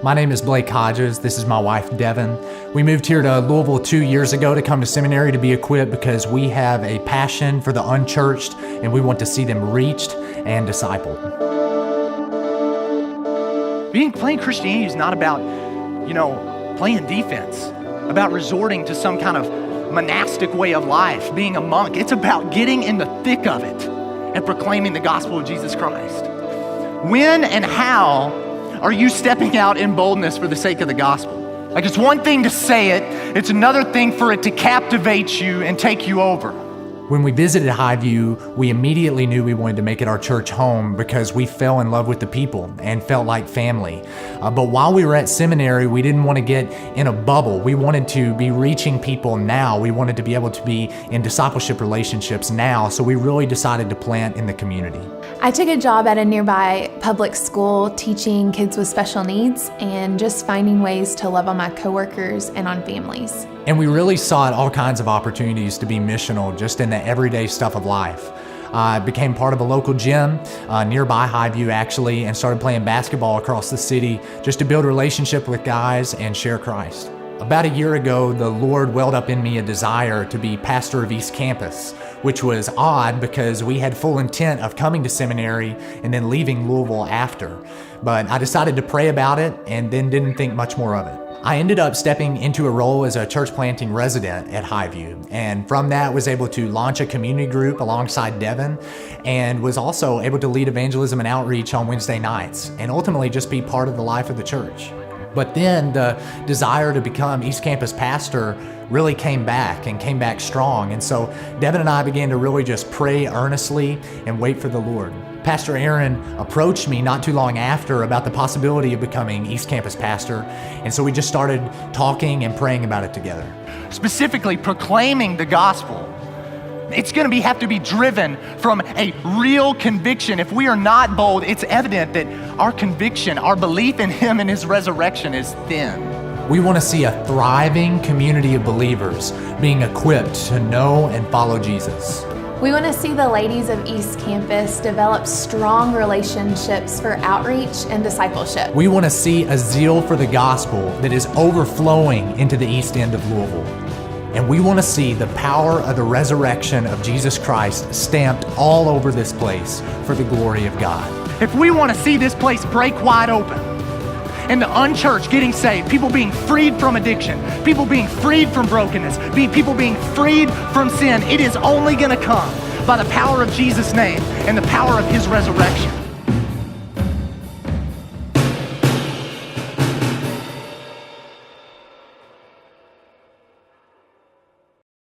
My name is Blake Hodges. This is my wife, Devan. We moved here to Louisville 2 years ago to come to seminary to be equipped because we have a passion for the unchurched and we want to see them reached and discipled. Playing Christianity is not about, playing defense, about resorting to some kind of monastic way of life, being a monk. It's about getting in the thick of it and proclaiming the gospel of Jesus Christ. When and how are you stepping out in boldness for the sake of the gospel? Like, it's one thing to say it, it's another thing for it to captivate you and take you over. When we visited Highview, we immediately knew we wanted to make it our church home because we fell in love with the people and felt like family. But while we were at seminary, we didn't want to get in a bubble. We wanted to be reaching people now. We wanted to be able to be in discipleship relationships now. So we really decided to plant in the community. I took a job at a nearby public school teaching kids with special needs and just finding ways to love on my coworkers and on families. And we really sought all kinds of opportunities to be missional just in the everyday stuff of life. I became part of a local gym nearby Highview actually, and started playing basketball across the city just to build a relationship with guys and share Christ. About a year ago, the Lord welled up in me a desire to be pastor of East Campus, which was odd because we had full intent of coming to seminary and then leaving Louisville after. But I decided to pray about it and then didn't think much more of it. I ended up stepping into a role as a church planting resident at Highview, and from that was able to launch a community group alongside Devan, and was also able to lead evangelism and outreach on Wednesday nights, and ultimately just be part of the life of the church. But then the desire to become East Campus pastor really came back strong. And so Devan and I began to really just pray earnestly and wait for the Lord. Pastor Aaron approached me not too long after about the possibility of becoming East Campus pastor. And so we just started talking and praying about it together. Specifically proclaiming the gospel. It's going to have to be driven from a real conviction. If we are not bold, it's evident that our conviction, our belief in Him and His resurrection is thin. We want to see a thriving community of believers being equipped to know and follow Jesus. We want to see the ladies of East Campus develop strong relationships for outreach and discipleship. We want to see a zeal for the gospel that is overflowing into the east end of Louisville. And we want to see the power of the resurrection of Jesus Christ stamped all over this place for the glory of God. If we want to see this place break wide open, and the unchurched getting saved, people being freed from addiction, people being freed from brokenness, people being freed from sin, it is only going to come by the power of Jesus' name and the power of His resurrection.